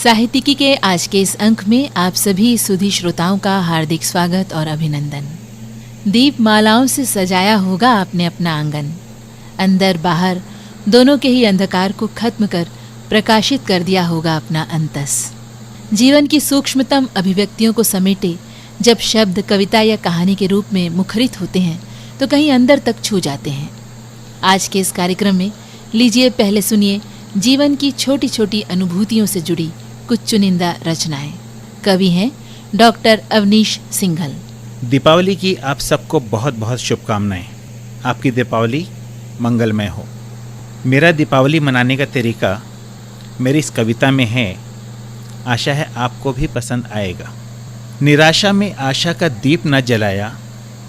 साहित्यिकी के आज के इस अंक में आप सभी सुधी श्रोताओं का हार्दिक स्वागत और अभिनंदन। दीप मालाओं से सजाया होगा आपने अपना आंगन, अंदर बाहर दोनों के ही अंधकार को खत्म कर प्रकाशित कर दिया होगा अपना अंतस। जीवन की सूक्ष्मतम अभिव्यक्तियों को समेटे जब शब्द कविता या कहानी के रूप में मुखरित होते हैं तो कहीं अंदर तक छू जाते हैं। आज के इस कार्यक्रम में लीजिए पहले सुनिए जीवन की छोटी छोटी अनुभूतियों से जुड़ी कुछ चुनिंदा रचनाएं। कवि हैं डॉक्टर अवनीश सिंघल। दीपावली की आप सबको बहुत बहुत शुभकामनाएं। आपकी दीपावली मंगलमय हो। मेरा दीपावली मनाने का तरीका मेरी इस कविता में है। आशा है आपको भी पसंद आएगा। निराशा में आशा का दीप न जलाया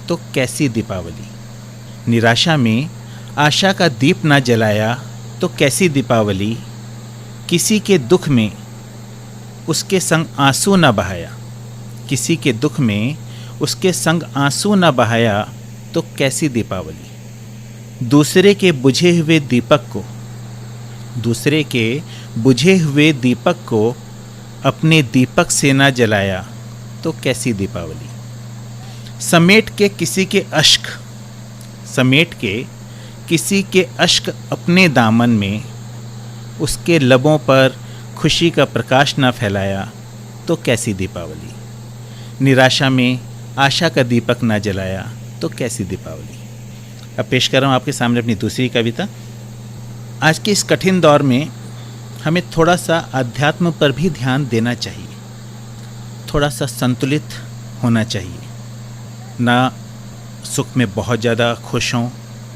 तो कैसी दीपावली। निराशा में आशा का दीप न जलाया तो कैसी दीपावली। किसी के दुख में उसके संग आंसू न बहाया। किसी के दुख में उसके संग आंसू न बहाया तो कैसी दीपावली। दूसरे के बुझे हुए दीपक को अपने दीपक से न जलाया तो कैसी दीपावली। समेट के किसी के अश्क अपने दामन में उसके लबों पर खुशी का प्रकाश न फैलाया तो कैसी दीपावली। निराशा में आशा का दीपक न जलाया तो कैसी दीपावली। अब पेश कर रहा हूँ आपके सामने अपनी दूसरी कविता। आज के इस कठिन दौर में हमें थोड़ा सा अध्यात्म पर भी ध्यान देना चाहिए। थोड़ा सा संतुलित होना चाहिए। ना सुख में बहुत ज़्यादा खुश हों,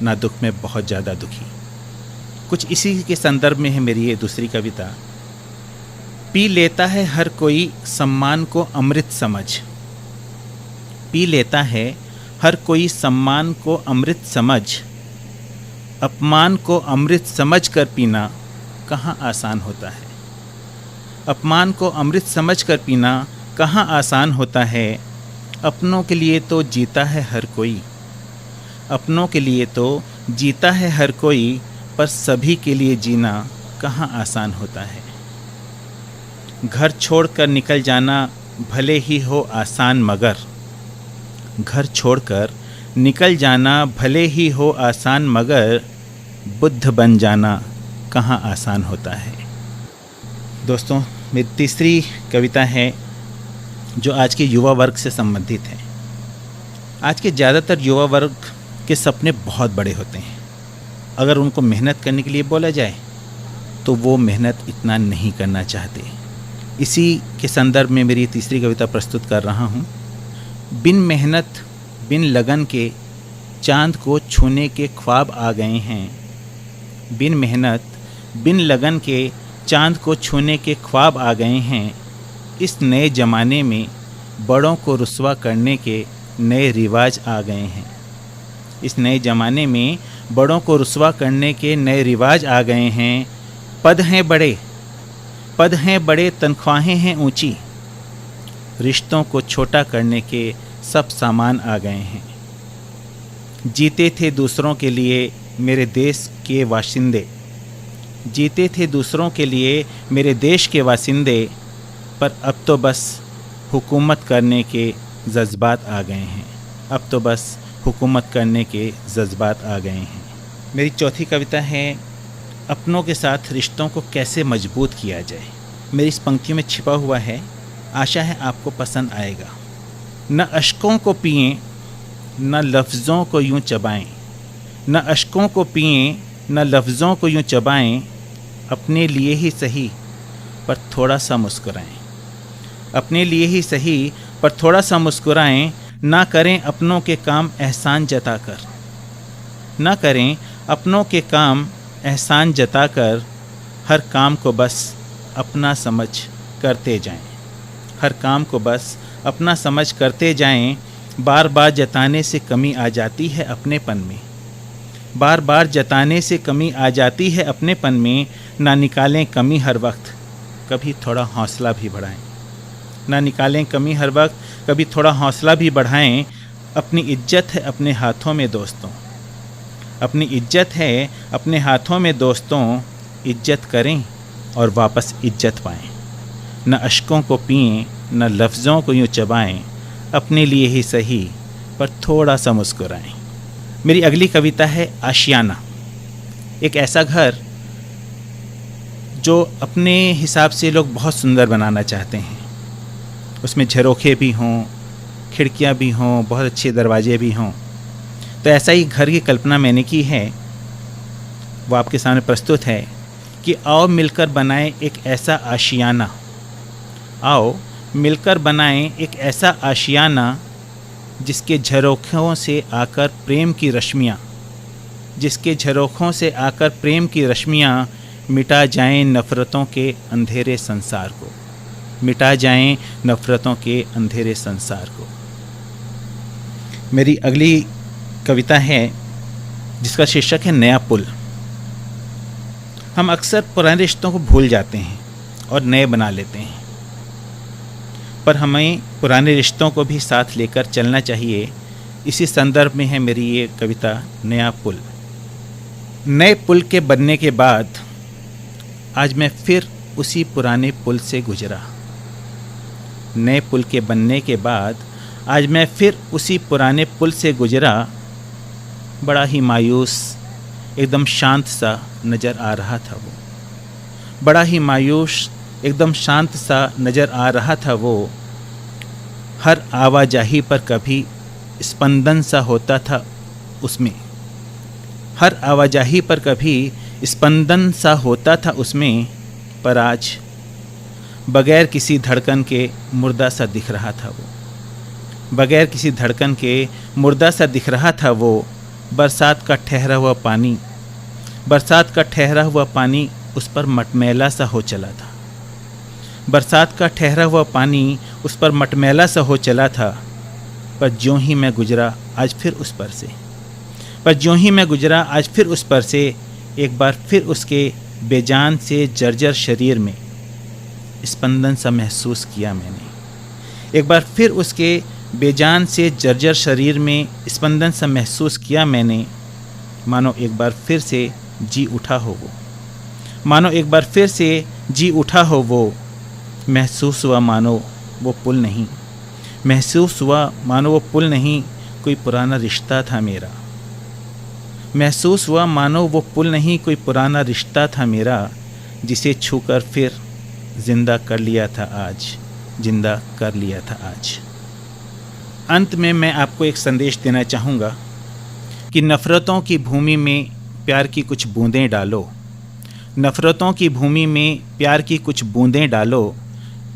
ना दुख में बहुत ज़्यादा दुखी। कुछ इसी के संदर्भ में है मेरी ये दूसरी कविता। पी लेता है हर कोई सम्मान को अमृत समझ। पी लेता है हर कोई सम्मान को अमृत समझ। अपमान को अमृत समझ कर पीना कहाँ आसान होता है। अपमान को अमृत समझ कर पीना कहाँ आसान होता है। अपनों के लिए तो जीता है हर कोई। अपनों के लिए तो जीता है हर कोई, पर सभी के लिए जीना कहाँ आसान होता है। घर छोड़कर निकल जाना भले ही हो आसान मगर। घर छोड़कर निकल जाना भले ही हो आसान मगर बुद्ध बन जाना कहाँ आसान होता है। दोस्तों, मेरी तीसरी कविता है जो आज के युवा वर्ग से संबंधित है। आज के ज़्यादातर युवा वर्ग के सपने बहुत बड़े होते हैं। अगर उनको मेहनत करने के लिए बोला जाए तो वो मेहनत इतना नहीं करना चाहते। इसी के संदर्भ में मेरी तीसरी कविता प्रस्तुत कर रहा हूँ। बिन मेहनत बिन लगन के चांद को छूने के ख्वाब आ गए हैं। बिन मेहनत बिन लगन के चांद को छूने के ख्वाब आ गए हैं। इस नए ज़माने में बड़ों को रुस्वा करने के नए रिवाज आ गए हैं। इस नए ज़माने में बड़ों को रुस्वा करने के नए रिवाज आ गए हैं। पद हैं बड़े तनख्वाहें हैं ऊंची। रिश्तों को छोटा करने के सब सामान आ गए हैं। जीते थे दूसरों के लिए मेरे देश के वाशिंदे। जीते थे दूसरों के लिए मेरे देश के वाशिंदे, पर अब तो बस हुकूमत करने के जज्बात आ गए हैं। अब तो बस हुकूमत करने के जज्बात आ गए हैं। मेरी चौथी कविता है अपनों के साथ रिश्तों को कैसे मजबूत किया जाए। मेरी इस पंक्तियों में छिपा हुआ है। आशा है आपको पसंद आएगा। न अश्कों को पिएं न लफ्ज़ों को यूं चबाएं। न अश्कों को पिएं न लफ्ज़ों को यूं चबाएं। अपने लिए ही सही पर थोड़ा सा मुस्कुराएं। अपने लिए ही सही पर थोड़ा सा मुस्कुराएं। ना करें अपनों के काम एहसान जताकर। ना करें अपनों के काम एहसान जताकर। हर काम को बस अपना समझ करते जाएं। हर काम को बस अपना समझ करते जाएं। बार बार जताने से कमी आ जाती है अपनेपन में। बार बार जताने से कमी आ जाती है अपनेपन में। ना निकालें कमी हर वक्त, कभी थोड़ा हौसला भी बढ़ाएं। ना निकालें कमी हर वक्त, कभी थोड़ा हौसला भी बढ़ाएं। अपनी इज्जत है अपने हाथों में दोस्तों। अपनी इज्जत है अपने हाथों में दोस्तों। इज्जत करें और वापस इज्जत पाएं। न अश्कों को पिएं, न लफ्ज़ों को यूँ चबाएं, अपने लिए ही सही पर थोड़ा सा मुस्कुराएं। मेरी अगली कविता है आशियाना। एक ऐसा घर जो अपने हिसाब से लोग बहुत सुंदर बनाना चाहते हैं, उसमें झरोखे भी हों, खिड़कियां भी हों, बहुत अच्छे दरवाजे भी हों। तो ऐसा ही घर की कल्पना मैंने की है, वो आपके सामने प्रस्तुत है कि आओ मिलकर बनाएं एक ऐसा आशियाना, आओ मिलकर बनाएं एक ऐसा आशियाना जिसके झरोखों से आकर प्रेम की रश्मियाँ, जिसके झरोखों से आकर प्रेम की रश्मियाँ मिटा जाएं नफ़रतों के अंधेरे संसार को, मिटा जाएं नफ़रतों के अंधेरे संसार को। मेरी अगली कविता है जिसका शीर्षक है नया पुल। हम अक्सर पुराने रिश्तों को भूल जाते हैं और नए बना लेते हैं, पर हमें पुराने रिश्तों को भी साथ लेकर चलना चाहिए। इसी संदर्भ में है मेरी ये कविता नया पुल। नए पुल के बनने के बाद आज मैं फिर उसी पुराने पुल से गुजरा। नए पुल के बनने के बाद आज मैं फिर उसी पुराने पुल से गुजरा। बड़ा ही मायूस, एकदम शांत सा नज़र आ रहा था वो, बड़ा ही मायूस, एकदम शांत सा नज़र आ रहा था वो। हर आवाजाही पर कभी स्पंदन सा होता था उसमें, हर आवाजाही पर कभी स्पंदन सा होता था उसमें, पर आज बगैर किसी धड़कन के मुर्दा सा दिख रहा था वो, बगैर किसी धड़कन के मुर्दा सा दिख रहा था वो। बरसात का ठहरा हुआ पानी, बरसात का ठहरा हुआ पानी उस पर मटमैला सा हो चला था, बरसात का ठहरा हुआ पानी उस पर मटमैला सा हो चला था। पर ज्यों ही मैं गुजरा आज फिर उस पर से, पर ज्यों ही मैं गुजरा आज फिर उस पर से, एक बार फिर उसके बेजान से जर्जर शरीर में स्पंदन सा महसूस किया मैंने। एक बार फिर उसके बेजान से जर्जर शरीर में स्पंदन सा महसूस किया मैंने। मानो एक बार फिर से जी उठा हो वो, मानो एक बार फिर से जी उठा हो वो। महसूस हुआ मानो वो पुल नहीं, महसूस हुआ मानो वो पुल नहीं, कोई पुराना रिश्ता था मेरा। महसूस हुआ मानो वो पुल नहीं, कोई पुराना रिश्ता था मेरा, जिसे छूकर फिर जिंदा कर लिया था आज, जिंदा कर लिया था आज। अंत में मैं आपको एक संदेश देना चाहूँगा कि नफ़रतों की भूमि में प्यार की कुछ बूंदें डालो, नफ़रतों की भूमि में प्यार की कुछ बूंदें डालो।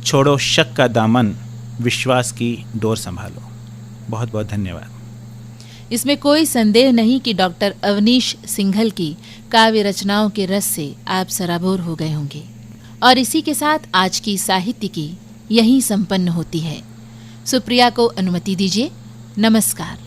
छोड़ो शक का दामन, विश्वास की डोर संभालो। बहुत बहुत धन्यवाद। इसमें कोई संदेह नहीं कि डॉक्टर अवनीश सिंघल की काव्य रचनाओं के रस से आप सराबोर हो गए होंगे। और इसी के साथ आज की साहित्य की यहीं संपन्न होती है। सुप्रिया को अनुमति दीजिए। नमस्कार।